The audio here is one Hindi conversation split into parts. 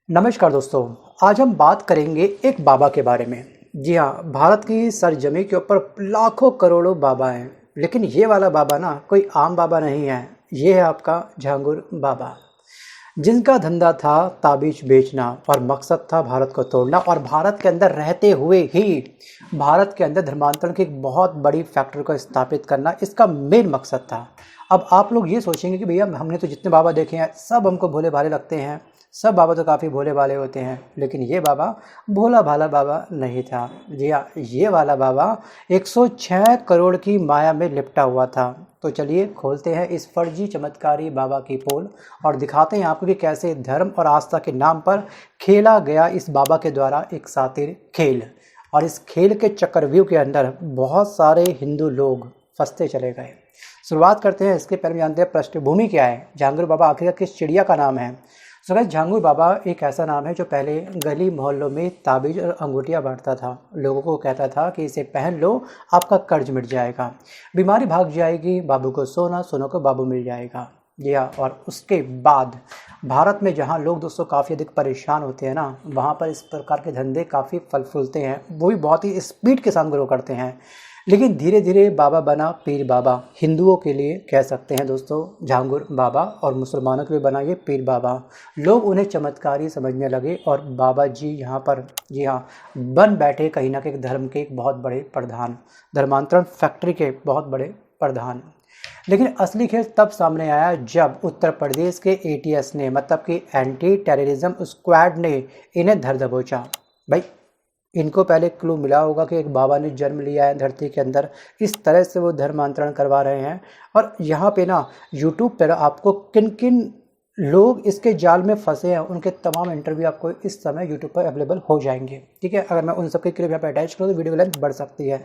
नमस्कार दोस्तों। आज हम बात करेंगे एक बाबा के बारे में। जी हाँ, भारत की सरजमी के ऊपर लाखों करोड़ों बाबा हैं, लेकिन ये वाला बाबा ना कोई आम बाबा नहीं है। ये है आपका झांगुर बाबा, जिनका धंधा था ताबीज बेचना और मकसद था भारत को तोड़ना, और भारत के अंदर रहते हुए ही भारत के अंदर धर्मांतरण की एक बहुत बड़ी फैक्ट्री को स्थापित करना इसका मेन मकसद था। अब आप लोग ये सोचेंगे कि भैया हमने तो जितने बाबा देखे हैं सब हमको भोले भाले लगते हैं, सब बाबा तो काफ़ी भोले भाले होते हैं, लेकिन ये बाबा भोला भाला बाबा नहीं था। जी हाँ, ये वाला बाबा 106 करोड़ की माया में लिपटा हुआ था। तो चलिए खोलते हैं इस फर्जी चमत्कारी बाबा की पोल और दिखाते हैं आपको कि कैसे धर्म और आस्था के नाम पर खेला गया इस बाबा के द्वारा एक सातिर खेल, और इस खेल के चक्रव्यूह के अंदर बहुत सारे हिंदू लोग फंसते चले गए। शुरुआत करते हैं, इसके पहले जानते हैं पृष्ठभूमि क्या है, झांगुर बाबा आखिर किस चिड़िया का नाम है। सो गाइस, झांगुर बाबा एक ऐसा नाम है जो पहले गली मोहल्लों में ताबीज और अंगूठियाँ बांटता था। लोगों को कहता था कि इसे पहन लो, आपका कर्ज मिट जाएगा, बीमारी भाग जाएगी, बाबू को सोना, सोना को बाबू मिल जाएगा। जी हाँ, और उसके बाद भारत में जहाँ लोग दोस्तों काफ़ी अधिक परेशान होते हैं ना, वहाँ पर इस प्रकार के धंधे काफ़ी फल फूलते हैं, वो भी बहुत ही स्पीड के साथ ग्रो करते हैं। लेकिन धीरे धीरे बाबा बना पीर बाबा। हिंदुओं के लिए कह सकते हैं दोस्तों झांगुर बाबा, और मुसलमानों के लिए बना ये पीर बाबा। लोग उन्हें चमत्कारी समझने लगे और बाबा जी यहाँ पर, जी हाँ, बन बैठे कहीं ना कहीं धर्म के एक बहुत बड़े प्रधान, धर्मांतरण फैक्ट्री के बहुत बड़े प्रधान। लेकिन असली खेल तब सामने आया जब उत्तर प्रदेश के एटीएस ने, मतलब कि एंटी टेररिज्म स्क्वाड ने इन्हें धर दबोचा। भाई, इनको पहले क्लू मिला होगा कि एक बाबा ने जन्म लिया है धरती के अंदर, इस तरह से वो धर्मांतरण करवा रहे हैं। और यहाँ पे ना यूट्यूब पर आपको किन किन लोग इसके जाल में फंसे हैं उनके तमाम इंटरव्यू आपको इस समय यूट्यूब पर अवेलेबल हो जाएंगे। ठीक है, अगर मैं उन सबके क्लिप यहाँ पर अटैच करूँ तो वीडियो लेंथ बढ़ सकती है।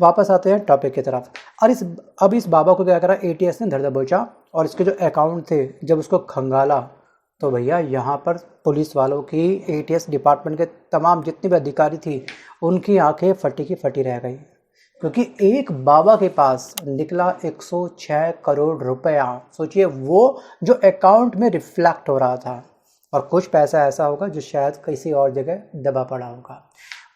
वापस आते हैं टॉपिक की तरफ। और अब इस बाबा को क्या करा, एटीएस ने धर दबोचा और इसके जो अकाउंट थे जब उसको खंगाला तो भैया यहाँ पर पुलिस वालों की, एटीएस डिपार्टमेंट के तमाम जितने भी अधिकारी थी, उनकी आंखें फटी की फटी रह गई, क्योंकि एक बाबा के पास निकला 106 करोड़ रुपया। सोचिए, वो जो अकाउंट में रिफ्लेक्ट हो रहा था, और कुछ पैसा ऐसा होगा जो शायद किसी और जगह दबा पड़ा होगा।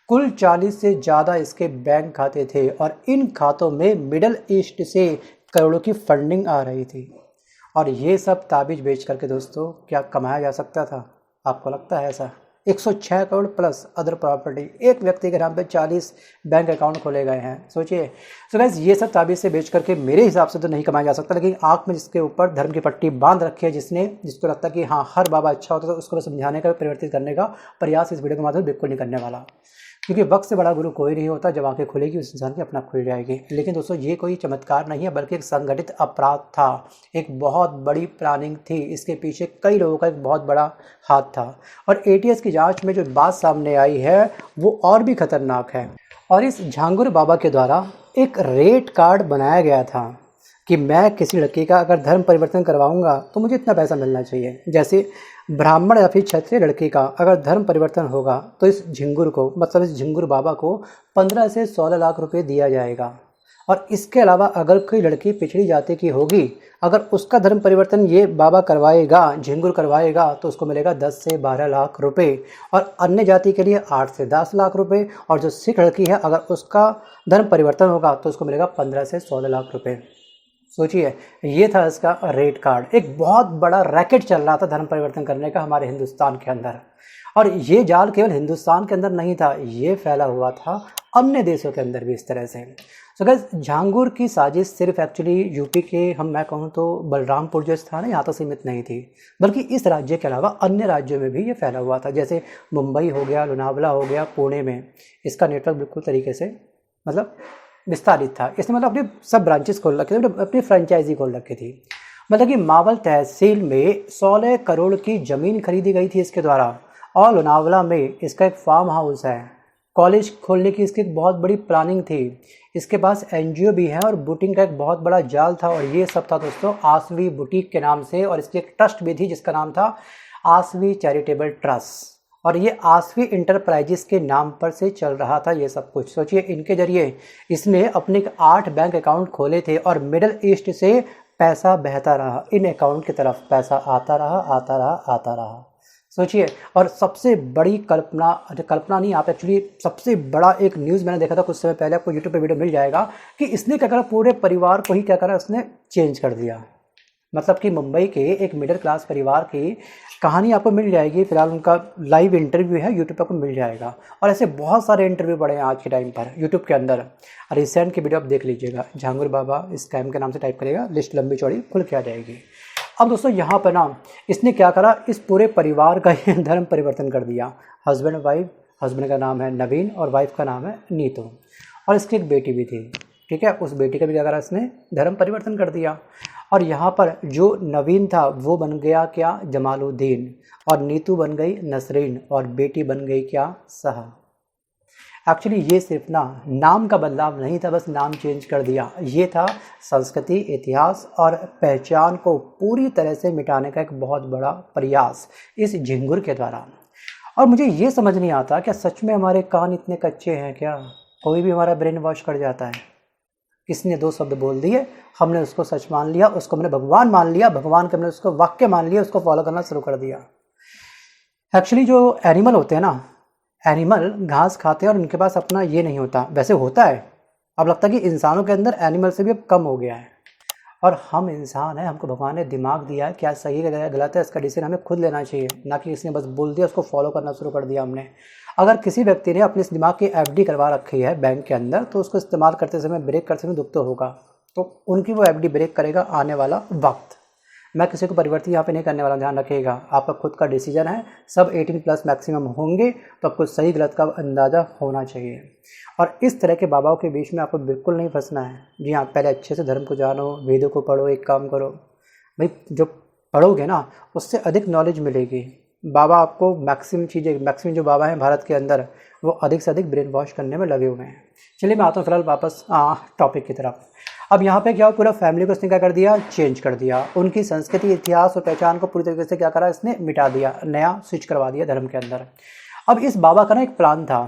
कुल 40 से ज़्यादा इसके बैंक खाते थे, और इन खातों में मिडल ईस्ट से करोड़ों की फंडिंग आ रही थी। और ये सब ताबीज बेच करके दोस्तों क्या कमाया जा सकता था? आपको लगता है ऐसा? 106 करोड़ प्लस अदर प्रॉपर्टी, एक व्यक्ति के नाम पे 40 बैंक अकाउंट खोले गए हैं, सोचिए। सो गाइस, ये सब ताबीज से बेच करके मेरे हिसाब से तो नहीं कमाया जा सकता, लेकिन आँख में जिसके ऊपर धर्म की पट्टी बांध रखी है, जिसको लगता है कि हाँ हर बाबा अच्छा होता है, तो उसको समझाने का, परिवर्तित करने का प्रयास इस वीडियो के माध्यम से बिल्कुल नहीं करने वाला, क्योंकि वक्त से बड़ा गुरु कोई नहीं होता। जब आंखें खुलेगी उस इंसान की अपना खुल जाएगी। लेकिन दोस्तों, ये कोई चमत्कार नहीं है, बल्कि एक संगठित अपराध था, एक बहुत बड़ी प्लानिंग थी, इसके पीछे कई लोगों का एक बहुत बड़ा हाथ था। और एटीएस की जांच में जो बात सामने आई है वो और भी खतरनाक है। और इस झांगुर बाबा के द्वारा एक रेट कार्ड बनाया गया था कि मैं किसी लड़की का अगर धर्म परिवर्तन करवाऊंगा तो मुझे इतना पैसा मिलना चाहिए। जैसे ब्राह्मण या फिर क्षत्रिय लड़की का अगर धर्म परिवर्तन होगा तो इस झिंगुर को, मतलब इस झिंगुर बाबा को 15 से 16 लाख रुपए दिया जाएगा। और इसके अलावा अगर कोई लड़की पिछड़ी जाति की होगी, अगर उसका धर्म परिवर्तन ये बाबा करवाएगा, झिंगुर करवाएगा, तो उसको मिलेगा 10 से 12 लाख रुपए। और अन्य जाति के लिए 8 से 10 लाख रुपए। और जो सिख लड़की है, अगर उसका धर्म परिवर्तन होगा तो उसको मिलेगा 15 से 16 लाख रुपए। सोचिए, ये था इसका रेट कार्ड। एक बहुत बड़ा रैकेट चल रहा था धर्म परिवर्तन करने का हमारे हिंदुस्तान के अंदर। और ये जाल केवल हिंदुस्तान के अंदर नहीं था, ये फैला हुआ था अन्य देशों के अंदर भी इस तरह से। सो गाइस, झांगुर की साजिश सिर्फ एक्चुअली यूपी के, मैं कहूँ तो बलरामपुर जो स्थान है यहाँ तो सीमित नहीं थी, बल्कि इस राज्य के अलावा अन्य राज्यों में भी ये फैला हुआ था। जैसे मुंबई हो गया, लोनावला हो गया, पुणे में इसका नेटवर्क बिल्कुल तरीके से मतलब विस्तारित था। इसने मतलब अपनी सब ब्रांचेस खोल रखे थे, अपनी फ्रेंचाइजी खोल रखी थी। मतलब कि मावल तहसील में 16 करोड़ की ज़मीन खरीदी गई थी इसके द्वारा। और लोनावला में इसका एक फार्म हाउस है। कॉलेज खोलने की इसकी एक बहुत बड़ी प्लानिंग थी। इसके पास एनजीओ भी है और बुटीक का एक बहुत बड़ा जाल था। और ये सब था दोस्तों आसवी बुटीक के नाम से। और इसकी एक ट्रस्ट भी थी जिसका नाम था आसवी चैरिटेबल ट्रस्ट। और ये आसवी इंटरप्राइजेस के नाम पर से चल रहा था ये सब कुछ। सोचिए, इनके जरिए इसने अपने 8 बैंक अकाउंट खोले थे और मिडल ईस्ट से पैसा बहता रहा, इन अकाउंट की तरफ पैसा आता रहा, आता रहा, आता रहा। सोचिए। और सबसे बड़ी कल्पना, कल्पना नहीं, आप एक्चुअली सबसे बड़ा एक न्यूज़ मैंने देखा था कुछ समय पहले, आपको यूट्यूब पे वीडियो मिल जाएगा कि इसने क्या करा, पूरे परिवार को ही क्या करा, उसने चेंज कर दिया। मतलब कि मुंबई के एक मिडिल क्लास परिवार की कहानी आपको मिल जाएगी। फिलहाल उनका लाइव इंटरव्यू है, यूट्यूब पर आपको मिल जाएगा। और ऐसे बहुत सारे इंटरव्यू पड़े हैं आज के टाइम पर यूट्यूब के अंदर। रिसेंट की वीडियो आप देख लीजिएगा, झांगुर बाबा स्कैम के नाम से टाइप करेगा, लिस्ट लंबी चौड़ी खुल के आ जाएगी। अब दोस्तों यहाँ पर ना इसने क्या करा, इस पूरे परिवार का ही धर्म परिवर्तन कर दिया। हस्बैंड वाइफ, हस्बैंड का नाम है नवीन और वाइफ का नाम है नीतू, और इसकी एक बेटी भी थी। ठीक है, उस बेटी का भी क्या करा, इसने धर्म परिवर्तन कर दिया। और यहाँ पर जो नवीन था वो बन गया क्या, जमालुद्दीन, और नीतू बन गई नसरीन, और बेटी बन गई क्या, सहा। एक्चुअली ये सिर्फ ना नाम का बदलाव नहीं था, बस नाम चेंज कर दिया। ये था संस्कृति, इतिहास और पहचान को पूरी तरह से मिटाने का एक बहुत बड़ा प्रयास इस झिंगुर के द्वारा। और मुझे ये समझ नहीं आता, क्या सच में हमारे कान इतने कच्चे हैं क्या? कोई भी हमारा ब्रेन वॉश कर जाता है। किसी ने 2 शब्द बोल दिए, हमने उसको सच मान लिया, उसको हमने भगवान मान लिया, भगवान के हमने उसको वाक्य मान लिया, उसको फॉलो करना शुरू कर दिया। एक्चुअली जो एनिमल होते हैं ना, एनिमल घास खाते हैं और उनके पास अपना ये नहीं होता, वैसे होता है। अब लगता है कि इंसानों के अंदर एनिमल से भी अब कम हो गया है। और हम इंसान हैं, हमको भगवान ने दिमाग दिया है, क्या सही है गलत है इसका डिसीजन हमें खुद लेना चाहिए, ना कि किसी ने बस बोल दिया उसको फॉलो करना शुरू कर दिया हमने। अगर किसी व्यक्ति ने अपने इस दिमाग की एफडी करवा रखी है बैंक के अंदर, तो उसको इस्तेमाल करते समय, ब्रेक करते समय दुख तो होगा, तो उनकी वो एफडी ब्रेक करेगा आने वाला वक्त। मैं किसी को परिवर्तन यहाँ पे नहीं करने वाला, ध्यान रखिएगा, आपका खुद का डिसीजन है। सब 18+ मैक्सिमम होंगे, तो आपको सही गलत का अंदाज़ा होना चाहिए। और इस तरह के बाबाओं के बीच में आपको बिल्कुल नहीं फंसना है। जी हाँ, पहले अच्छे से धर्म को जानो, वेदों को पढ़ो, एक काम करो भाई, जो पढ़ोगे ना उससे अधिक नॉलेज मिलेगी। बाबा आपको मैक्सिमम जो बाबा हैं भारत के अंदर, वो अधिक से अधिक ब्रेन वॉश करने में लगे हुए हैं। चलिए मैं आता हूँ फिलहाल वापस टॉपिक की तरफ। अब यहाँ पे क्या हुआ, पूरा फैमिली को इसने क्या कर दिया, चेंज कर दिया। उनकी संस्कृति, इतिहास और पहचान को पूरी तरीके से क्या करा, इसने मिटा दिया, नया स्विच करवा दिया धर्म के अंदर। अब इस बाबा का ना एक प्लान था,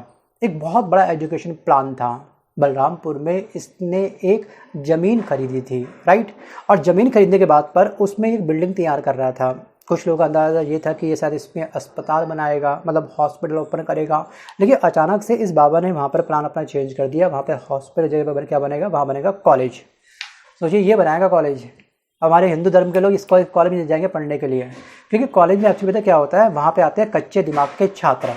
एक बहुत बड़ा एजुकेशन प्लान था। बलरामपुर में इसने एक ज़मीन खरीदी थी, राइट। और ज़मीन खरीदने के बाद पर उसमें एक बिल्डिंग तैयार कर रहा था। कुछ लोगों का अंदाज़ा ये था कि ये शायद इसमें अस्पताल बनाएगा, मतलब हॉस्पिटल ओपन करेगा। लेकिन अचानक से इस बाबा ने वहाँ पर प्लान अपना चेंज कर दिया। वहाँ पर हॉस्पिटल जगह पर क्या बनेगा, वहाँ बनेगा कॉलेज। सोचिए, ये बनाएगा कॉलेज। हमारे हिंदू धर्म के लोग इस कॉलेज में जाएंगे पढ़ने के लिए, क्योंकि कॉलेज में एक्चुअली पता क्या होता है, वहाँ पे आते हैं कच्चे दिमाग के छात्र,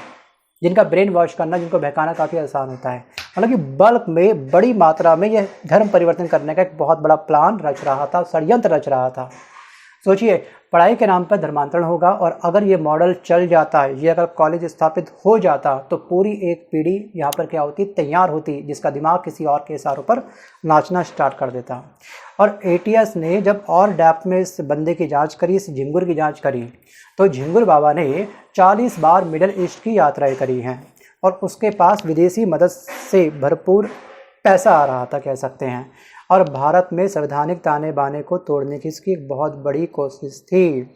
जिनका ब्रेन वॉश करना, जिनको बहकाना काफ़ी आसान होता है। मतलब कि बल्क में, बड़ी मात्रा में यह धर्म परिवर्तन करने का एक बहुत बड़ा प्लान रच रहा था, षड्यंत्र रच रहा था। सोचिए, पढ़ाई के नाम पर धर्मांतरण होगा, और अगर ये मॉडल चल जाता है, ये अगर कॉलेज स्थापित हो जाता, तो पूरी एक पीढ़ी यहाँ पर क्या होती, तैयार होती, जिसका दिमाग किसी और के इशारों पर नाचना स्टार्ट कर देता। और एटीएस ने जब और डेप्थ में इस बंदे की जांच करी, इस झिंगुर की जांच करी, तो झिंगुर बाबा ने 40 बार मिडिल ईस्ट की यात्राएं करी हैं, और उसके पास विदेशी मदद से भरपूर पैसा आ रहा था, कह सकते हैं। और भारत में संवैधानिक ताने बाने को तोड़ने की इसकी एक बहुत बड़ी कोशिश थी।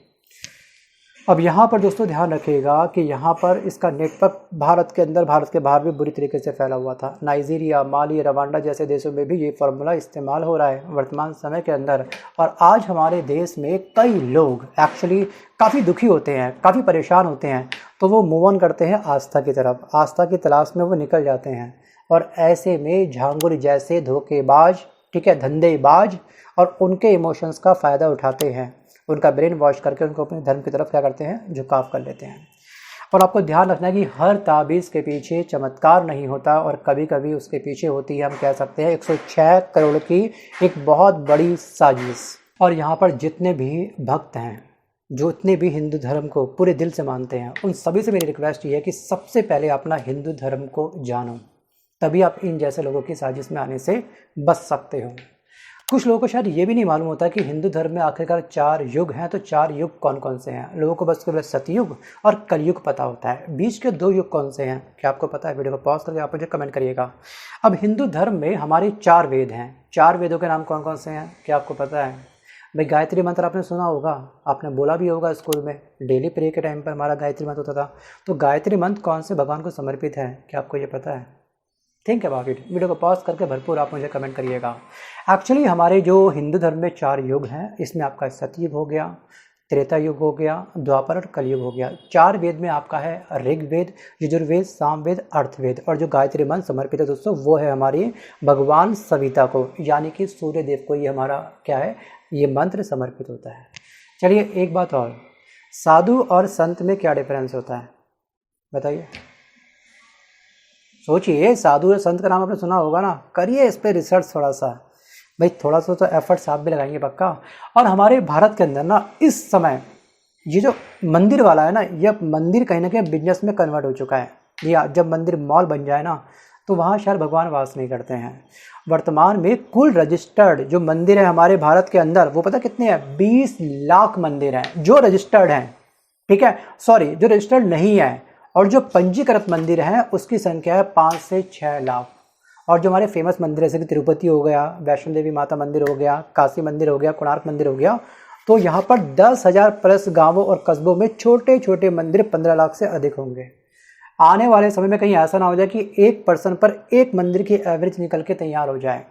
अब यहाँ पर दोस्तों ध्यान रखिएगा कि यहाँ पर इसका नेटवर्क भारत के अंदर, भारत के बाहर भी बुरी तरीके से फैला हुआ था। नाइजीरिया, माली, रवांडा जैसे देशों में भी ये फार्मूला इस्तेमाल हो रहा है वर्तमान समय के अंदर। और आज हमारे देश में कई लोग एक्चुअली काफ़ी दुखी होते हैं, काफ़ी परेशान होते हैं, तो वो मूव ऑन करते हैं आस्था की तरफ, आस्था की तलाश में वो निकल जाते हैं। और ऐसे में झांगुर जैसे धोखेबाज, ठीक है, धंधेबाज, और उनके इमोशंस का फ़ायदा उठाते हैं, उनका ब्रेन वॉश करके उनको अपने धर्म की तरफ क्या करते हैं, झुकाव कर लेते हैं। और आपको ध्यान रखना है कि हर ताबीज़ के पीछे चमत्कार नहीं होता, और कभी कभी उसके पीछे होती है, हम कह सकते हैं 106 करोड़ की एक बहुत बड़ी साजिश। और यहाँ पर जितने भी भक्त हैं, जितने भी हिंदू धर्म को पूरे दिल से मानते हैं, उन सभी से मेरी रिक्वेस्ट ये है कि सबसे पहले अपना हिंदू धर्म को जानो, तभी आप इन जैसे लोगों की साजिश में आने से बच सकते हो। कुछ लोगों को शायद ये भी नहीं मालूम होता कि हिंदू धर्म में आखिरकार 4 युग हैं, तो 4 युग कौन कौन से हैं। लोगों को बस केवल सतयुग और कलयुग पता होता है, बीच के 2 युग कौन से हैं, क्या आपको पता है? वीडियो को पॉज करके आप मुझे कमेंट करिएगा। अब हिंदू धर्म में हमारे 4 वेद हैं। 4 वेदों के नाम कौन कौन से हैं, क्या आपको पता है? भाई गायत्री मंत्र आपने सुना होगा, आपने बोला भी होगा स्कूल में, डेली प्रे के टाइम पर हमारा गायत्री मंत्र होता था। तो गायत्री मंत्र कौन से भगवान को समर्पित है, क्या आपको ये पता है? Think about it. वीडियो को पॉज करके भरपूर आप मुझे कमेंट करिएगा। एक्चुअली हमारे जो हिंदू धर्म में 4 युग हैं, इसमें आपका सतयुग हो गया, त्रेता युग हो गया, द्वापर और कलयुग हो गया। 4 वेद में आपका है ऋग्वेद, यजुर्वेद, सामवेद, अर्थवेद, और जो गायत्री मंत्र समर्पित है दोस्तों वो है हमारी भगवान सविता को, यानी कि सूर्य देव को ये हमारा क्या है, ये मंत्र समर्पित होता है। चलिए एक बात और, साधु और संत में क्या डिफरेंस होता है बताइए। सोचिए, साधु और संत का नाम आपने सुना होगा ना, करिए इस पर रिसर्च थोड़ा सा भाई, थोड़ा सा तो एफर्ट्स आप भी लगाएंगे पक्का। और हमारे भारत के अंदर ना इस समय ये जो मंदिर वाला है ना, ये मंदिर कहीं ना कहीं बिजनेस में कन्वर्ट हो चुका है। या जब मंदिर मॉल बन जाए ना तो वहाँ शायद भगवान वास नहीं करते हैं। वर्तमान में कुल रजिस्टर्ड जो मंदिर है हमारे भारत के अंदर वो पता कितने हैं, 20 लाख मंदिर हैं जो रजिस्टर्ड हैं, ठीक है, सॉरी जो रजिस्टर्ड नहीं है। और जो पंजीकृत मंदिर हैं उसकी संख्या है 5 से 6 लाख। और जो हमारे फेमस मंदिर जैसे कि तिरुपति हो गया, वैष्णो देवी माता मंदिर हो गया, काशी मंदिर हो गया, कोणार्क मंदिर हो गया, तो यहाँ पर 10,000 प्लस गांवों और कस्बों में छोटे छोटे मंदिर 15 लाख से अधिक होंगे। आने वाले समय में कहीं ऐसा ना हो जाए कि एक पर्सन पर एक मंदिर की एवरेज निकल के तैयार हो जाए।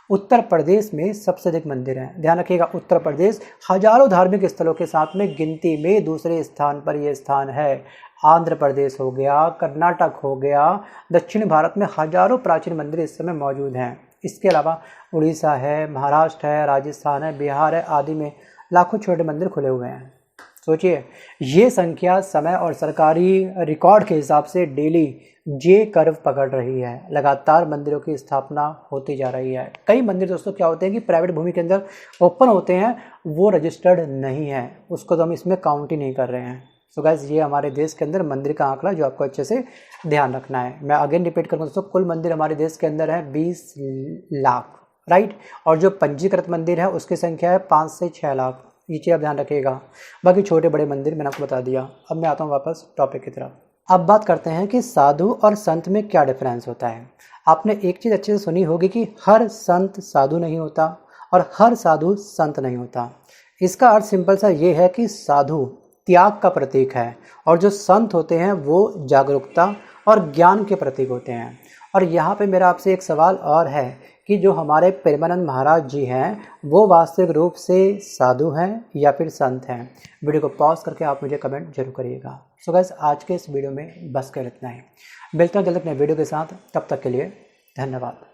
उत्तर प्रदेश में सबसे अधिक मंदिर हैं, ध्यान रखिएगा, उत्तर प्रदेश हजारों धार्मिक स्थलों के साथ में गिनती में दूसरे स्थान पर यह स्थान है। आंध्र प्रदेश हो गया, कर्नाटक हो गया, दक्षिण भारत में हजारों प्राचीन मंदिर इस समय मौजूद हैं। इसके अलावा उड़ीसा है, महाराष्ट्र है, राजस्थान है, बिहार है आदि में लाखों छोटे मंदिर खुले हुए हैं। सोचिए, ये संख्या समय और सरकारी रिकॉर्ड के हिसाब से डेली जे कर्व पकड़ रही है। लगातार मंदिरों की स्थापना होती जा रही है। कई मंदिर दोस्तों क्या होते हैं कि प्राइवेट भूमि के अंदर ओपन होते हैं, वो रजिस्टर्ड नहीं है, उसको तो हम इसमें काउंट ही नहीं कर रहे हैं। सो गाइस, ये हमारे देश के अंदर मंदिर का आंकड़ा जो आपको अच्छे से ध्यान रखना है। मैं अगेन रिपीट करूँगा दोस्तों, कुल मंदिर हमारे देश के अंदर है 20 लाख, राइट। और जो पंजीकृत मंदिर है उसकी संख्या है 5 से 6 लाख। ये चीज़ आप ध्यान रखिएगा। बाकी छोटे बड़े मंदिर मैंने आपको बता दिया। अब मैं आता हूँ वापस टॉपिक की तरफ। अब बात करते हैं कि साधु और संत में क्या डिफरेंस होता है। आपने एक चीज़ अच्छे से सुनी होगी कि हर संत साधु नहीं होता और हर साधु संत नहीं होता। इसका अर्थ सिंपल सा ये है कि साधु त्याग का प्रतीक है और जो संत होते हैं वो जागरूकता और ज्ञान के प्रतीक होते हैं। और यहाँ पे मेरा आपसे एक सवाल और है कि जो हमारे प्रेमानंद महाराज जी हैं वो वास्तविक रूप से साधु हैं या फिर संत हैं। वीडियो को पॉज करके आप मुझे कमेंट जरूर करिएगा। सो गाइस, आज के इस वीडियो में बस कर इतना ही। मिलते हैं जल्द अपने वीडियो के साथ, तब तक के लिए धन्यवाद।